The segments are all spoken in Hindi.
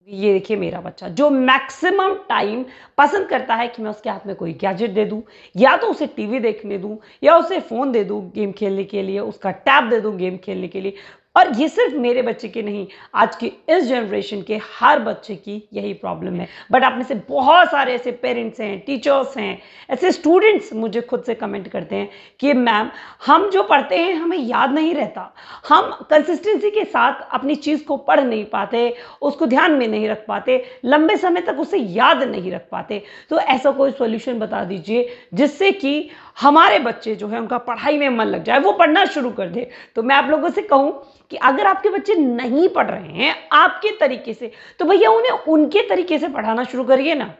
ये देखिए मेरा बच्चा जो मैक्सिमम टाइम पसंद करता है कि मैं उसके हाथ में कोई गैजेट दे दूं, या तो उसे टीवी देखने दूं, या उसे फ़ोन दे दूं गेम खेलने के लिए, उसका टैब दे दूं गेम खेलने के लिए। और ये सिर्फ मेरे बच्चे के नहीं, आज की इस जनरेशन के हर बच्चे की यही प्रॉब्लम है। बट आप में से बहुत सारे ऐसे पेरेंट्स हैं, टीचर्स हैं, ऐसे स्टूडेंट्स मुझे खुद से कमेंट करते हैं कि मैम, हम जो पढ़ते हैं हमें याद नहीं रहता, हम कंसिस्टेंसी के साथ अपनी चीज़ को पढ़ नहीं पाते, उसको ध्यान में नहीं रख पाते, लंबे समय तक उसे याद नहीं रख पाते। तो ऐसा कोई सॉल्यूशन बता दीजिए जिससे कि हमारे बच्चे जो है उनका पढ़ाई में मन लग जाए, वो पढ़ना शुरू कर दे। तो मैं आप लोगों से कहूं कि अगर आपके बच्चे नहीं पढ़ रहे हैं आपके तरीके से, तो भैया उन्हें उनके तरीके से पढ़ाना शुरू करिए ना।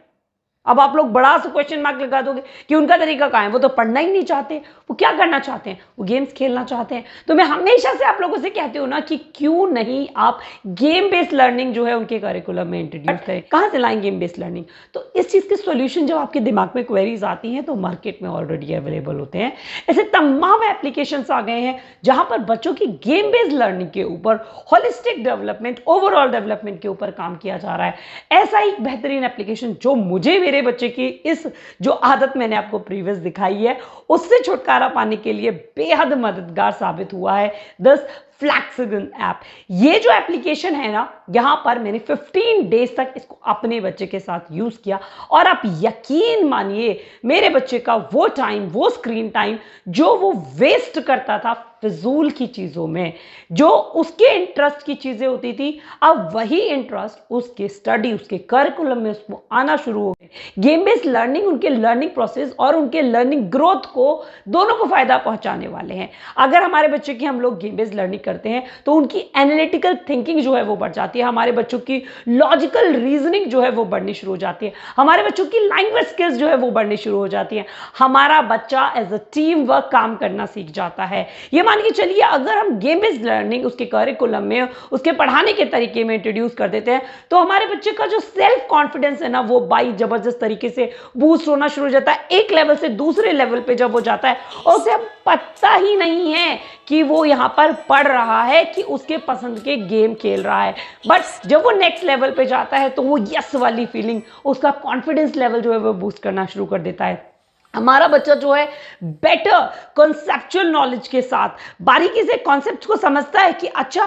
अब आप लोग बड़ा सा क्वेश्चन मार्क लगा दोगे कि उनका तरीका कहाँ है, वो तो पढ़ना ही नहीं चाहते, वो क्या करना चाहते हैं, वो गेम्स खेलना चाहते हैं। तो मैं हमेशा से आप लोगों से कहती हूँ ना कि क्यों नहीं आप गेम बेस्ड लर्निंग जो है उनके करिकुलम में इंट्रोड्यूस करें। कहाँ से लाएं गेम बेस्ड लर्निंग? तो इस चीज़ के सॉल्यूशन जब आपके दिमाग में क्वेरीज आती हैं तो मार्केट में ऑलरेडी अवेलेबल होते हैं। ऐसे तमाम एप्लीकेशन आ गए हैं जहां पर बच्चों की गेम बेस्ड लर्निंग के ऊपर, होलिस्टिक डेवलपमेंट, ओवरऑल डेवलपमेंट के ऊपर काम किया जा रहा है। ऐसा एक बेहतरीन एप्लीकेशन जो मुझे मेरे बच्चे की इस जो आदत मैंने आपको प्रीवियस दिखाई है उससे छुटकारा पाने के लिए बेहद मददगार साबित हुआ है, 10 फ्लैक्सिगन ऐप। ये जो एप्लीकेशन है ना, यहां पर मैंने 15 डेज तक इसको अपने बच्चे के साथ यूज किया और आप यकीन मानिए मेरे बच्चे का वो टाइम, वो स्क्रीन टाइम जो वो वेस्ट करता था फिजूल की चीजों में, जो उसके इंटरेस्ट की चीजें होती थी, अब वही इंटरेस्ट उसके स्टडी, उसके करिकुलम में उसको आना शुरू हो गए। गेम बेस्ड लर्निंग उनके लर्निंग प्रोसेस और उनके लर्निंग ग्रोथ को दोनों को फायदा पहुंचाने वाले हैं। अगर हमारे बच्चे की हम लोग गेम बेस्ड लर्निंग करते हैं तो उनकी एनालिटिकल थिंकिंग जो है वो बढ़ जाती है, हमारे बच्चों की लॉजिकल रीजनिंग जो है वो बढ़नी शुरू हो जाती है, हमारे बच्चों की लैंग्वेज स्किल्स जो है वो बढ़नी शुरू हो जाती है, हमारा बच्चा एज अ टीम वर्क काम करना सीख जाता है। ये मान के चलिए अगर हम गेम बेस्ड लर्निंग उसके करिकुलम में, उसके पढ़ाने के तरीके में इंट्रोड्यूस कर देते हैं तो हमारे बच्चे का जो सेल्फ कॉन्फिडेंस है ना वो बाई जबरदस्त तरीके से बूस्ट होना शुरू हो जाता है। एक लेवल से दूसरे लेवल पे जब वो जाता है और उसे अब पता ही नहीं है कि वो यहाँ पर पढ़ रहा है कि उसके पसंद के गेम खेल रहा है, बट जब वो नेक्स्ट लेवल पे जाता है तो वो यस वाली फीलिंग, उसका कॉन्फिडेंस लेवल जो है वो बूस्ट करना शुरू कर देता है। हमारा बच्चा जो है बेटर कॉन्सेप्चुअल नॉलेज के साथ बारीकी से कॉन्सेप्ट को समझता है कि अच्छा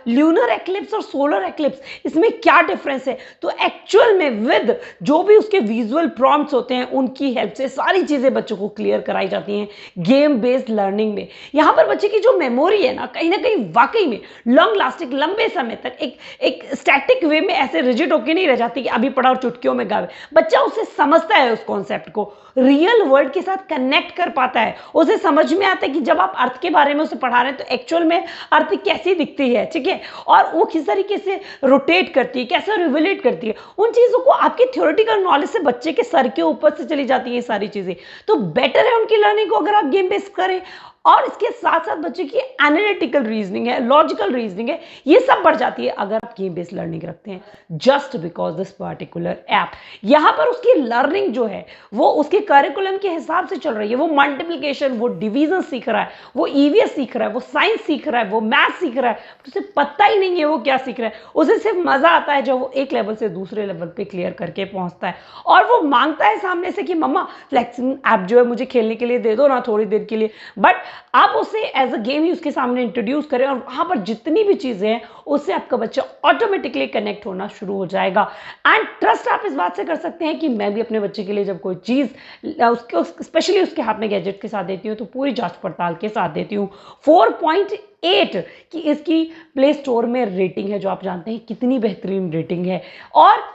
ल्यूनर एक्लिप्स और सोलर एक्लिप्स इसमें क्या डिफरेंस है। तो एक्चुअल में विद जो भी उसके विजुअल प्रॉम्प्ट्स होते हैं उनकी हेल्प से सारी चीजें बच्चों को क्लियर कराई जाती हैं गेम बेस्ड लर्निंग में। यहां पर बच्चे की जो मेमोरी है ना कहीं वाकई में लॉन्ग लास्टिंग, लंबे समय तक एक स्टैटिक वे में ऐसे रिजिड होकर नहीं रह जाती कि अभी पढ़ा और चुटकियों में गावे। बच्चा उसे समझता है, उस कॉन्सेप्ट को रियल वर्ल्ड के साथ कनेक्ट कर पाता है, उसे समझ में आता है कि जब आप अर्थ के बारे में उसे पढ़ा रहे हैं तो एक्चुअल में अर्थ कैसी दिखती है, ठीक है, और वो किस तरीके से रोटेट करती है, कैसे रिवोलेट करती है, उन चीजों को आपके थ्योरेटिकल नॉलेज से बच्चे के सर के ऊपर से चली जाती है ये सारी चीजें। तो बेटर है उनकी लर्निंग को अगर आप गेम बेस्ड करें, और इसके साथ साथ बच्चे की एनालिटिकल रीजनिंग है, लॉजिकल रीजनिंग है, ये सब बढ़ जाती है अगर आप गेम बेस्ड लर्निंग रखते हैं। Just because this particular app, यहां पर उसकी लर्निंग जो है वो उसके करिकुलम के हिसाब से चल रही है। वो मल्टीप्लिकेशन, वो डिवीजन सीख रहा है, वो ईवीएस सीख रहा है, वो साइंस सीख रहा है, वो मैथ सीख रहा है, उसे पता ही नहीं है वो क्या सीख रहा है। उसे सिर्फ मजा आता है जब वो एक लेवल से दूसरे लेवल पे क्लियर करके पहुंचता है और वो मांगता है सामने से कि मम्मा फ्लेक्सिंग ऐप जो है मुझे खेलने के लिए दे दो ना थोड़ी देर के लिए। बट आप उसे एज अ गेम ही उसके सामने इंट्रोड्यूस करें और वहां पर जितनी भी चीजें हैं उससे आपका बच्चा ऑटोमेटिकली कनेक्ट होना शुरू हो जाएगा। एंड ट्रस्ट आप इस बात से कर सकते हैं कि मैं भी अपने बच्चे के लिए जब कोई चीज उसके स्पेशली उसके हाथ में गैजेट के साथ देती हूँ तो पूरी जांच पड़ताल के साथ देती हूँ। 4.8 की इसकी प्ले स्टोर में रेटिंग है, जो आप जानते हैं कितनी बेहतरीन रेटिंग है, और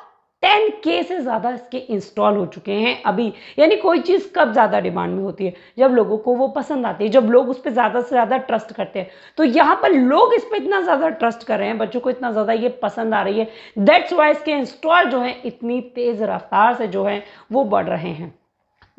10K से ज़्यादा इसके इंस्टॉल हो चुके हैं अभी। यानी कोई चीज़ कब ज़्यादा डिमांड में होती है, जब लोगों को वो पसंद आती है, जब लोग उस पर ज़्यादा से ज़्यादा ट्रस्ट करते हैं। तो यहाँ पर लोग इस पर इतना ज़्यादा ट्रस्ट कर रहे हैं, बच्चों को इतना ज़्यादा ये पसंद आ रही है, दैट्स वाई इसके इंस्टॉल जो है इतनी तेज़ रफ्तार से जो है वो बढ़ रहे हैं।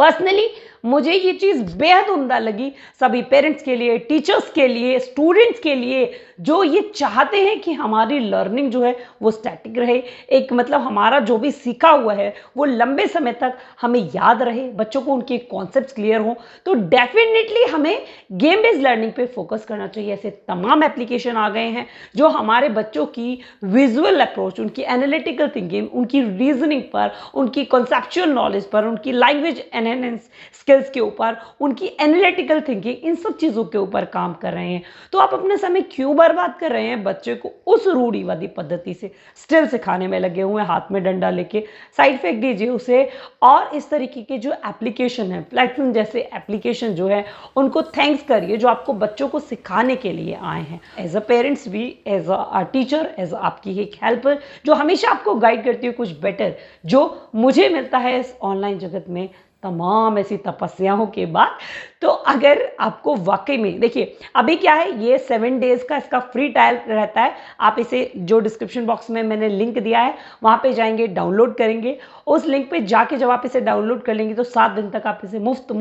पर्सनली मुझे ये चीज़ बेहद उम्दा लगी, सभी पेरेंट्स के लिए, टीचर्स के लिए, स्टूडेंट्स के लिए, जो ये चाहते हैं कि हमारी लर्निंग जो है वो स्टैटिक रहे, एक मतलब हमारा जो भी सीखा हुआ है वो लंबे समय तक हमें याद रहे, बच्चों को उनके कॉन्सेप्ट्स क्लियर हों। तो डेफिनेटली हमें गेम बेस्ड लर्निंग पे फोकस करना चाहिए। ऐसे तमाम एप्लीकेशन आ गए हैं जो हमारे बच्चों की विजुअल अप्रोच, उनकी एनालिटिकल थिंकिंग, उनकी रीजनिंग पर, उनकी कॉन्सेप्चुअल नॉलेज पर, उनकी लैंग्वेज एनहेंस स्किल्स के ऊपर, उनकी एनालिटिकल थिंकिंग, इन सब चीज़ों के ऊपर काम कर रहे हैं। तो आप अपना समय क्यों बर्बाद कर रहे हैं? बच्चे को उस रूढ़िवादी पद्धति से स्टिल सिखाने में लगे हुए हैं, हाथ में डंडा लेके साइड फेंक दीजिए उसे। और इस तरीके के जो एप्लीकेशन है, प्लेटफॉर्म जैसे एप्लीकेशन जो है, उनको थैंक्स करिए जो आपको बच्चों को सिखाने के लिए आए हैं। एज अ पेरेंट्स भी, एज अ टीचर, एज आपकी एक हेल्पर जो हमेशा आपको गाइड करती है कुछ बेटर, जो मुझे मिलता है इस ऑनलाइन जगत में तमाम ऐसी तपस्याओं के बाद। तो अगर आपको वाकई में, देखिए अभी क्या है, ये 7 डेज का इसका फ्री ट्रायल रहता है। आप इसे जो डिस्क्रिप्शन बॉक्स में मैंने लिंक दिया है वहाँ पे जाएंगे, डाउनलोड करेंगे। उस लिंक पे जाके जब आप इसे डाउनलोड कर लेंगे तो 7 दिन तक आप इसे मुफ्त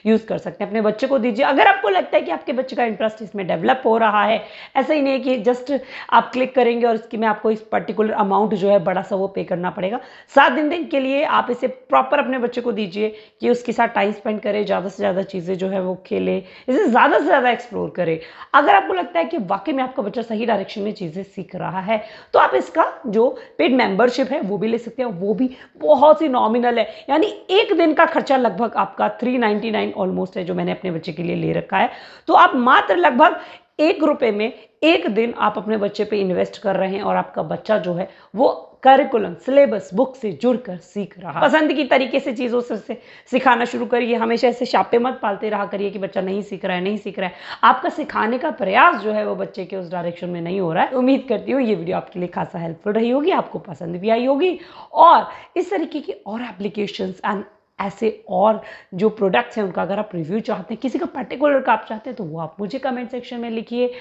यूज़ कर सकते हैं। अपने बच्चे को दीजिए। अगर आपको लगता है कि आपके बच्चे का इंटरेस्ट इसमें डेवलप हो रहा है, ऐसा ही नहीं है कि जस्ट आप क्लिक करेंगे और इसकी में आपको इस पर्टिकुलर अमाउंट जो है बड़ा सा वो पे करना पड़ेगा। 7 दिन के लिए आप इसे प्रॉपर अपने बच्चे को दीजिए कि उसके साथ टाइम स्पेंड करे, ज़्यादा से ज़्यादा चीज़ें जो है वो खेले, इसे ज़्यादा से ज़्यादा एक्सप्लोर करे। अगर आपको लगता है कि वाकई में आपका बच्चा सही डायरेक्शन में चीज़ें सीख रहा है तो आप इसका जो पेड मेंबरशिप है वो भी ले सकते हैं। वो भी बहुत ही नॉमिनल है, यानी एक दिन का खर्चा लगभग आपका 399 ऑलमोस्ट है जो मैंने अपने बच्चे के लिए ले रखा है। तो आप मात्र लगभग ₹1 में एक दिन आप अपने बच्चे पे इन्वेस्ट कर रहे हैं और आपका बच्चा जो है वो करिकुलम, सिलेबस, बुक से जुड़कर सीख रहा है। पसंद की तरीके से चीज़ों से सिखाना शुरू करिए। हमेशा ऐसे शापे मत पालते रहा करिए कि बच्चा नहीं सीख रहा है, नहीं सीख रहा है। आपका सिखाने का प्रयास जो है वो बच्चे के उस डायरेक्शन में नहीं हो रहा है। उम्मीद करती हूँ ये वीडियो आपके लिए खासा हेल्पफुल रही होगी, आपको पसंद भी आई होगी। और इस तरीके की और एप्लीकेशंस एंड ऐसे और जो प्रोडक्ट्स हैं उनका अगर आप रिव्यू चाहते हैं, किसी का पर्टिकुलर का आप चाहते हैं, तो वो आप मुझे कमेंट सेक्शन में लिखिए।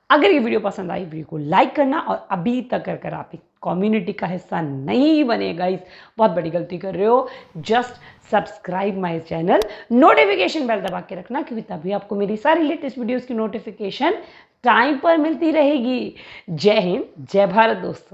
अगर ये वीडियो पसंद आई, वीडियो को लाइक करना, और अभी तक अगर आप कम्युनिटी का हिस्सा नहीं बने गाइस, बहुत बड़ी गलती कर रहे हो। Just subscribe my channel, notification bell दबा के रखना, क्योंकि तभी आपको मेरी सारी लेटेस्ट वीडियोस की नोटिफिकेशन टाइम पर मिलती रहेगी। जय हिंद, जय भारत दोस्तों।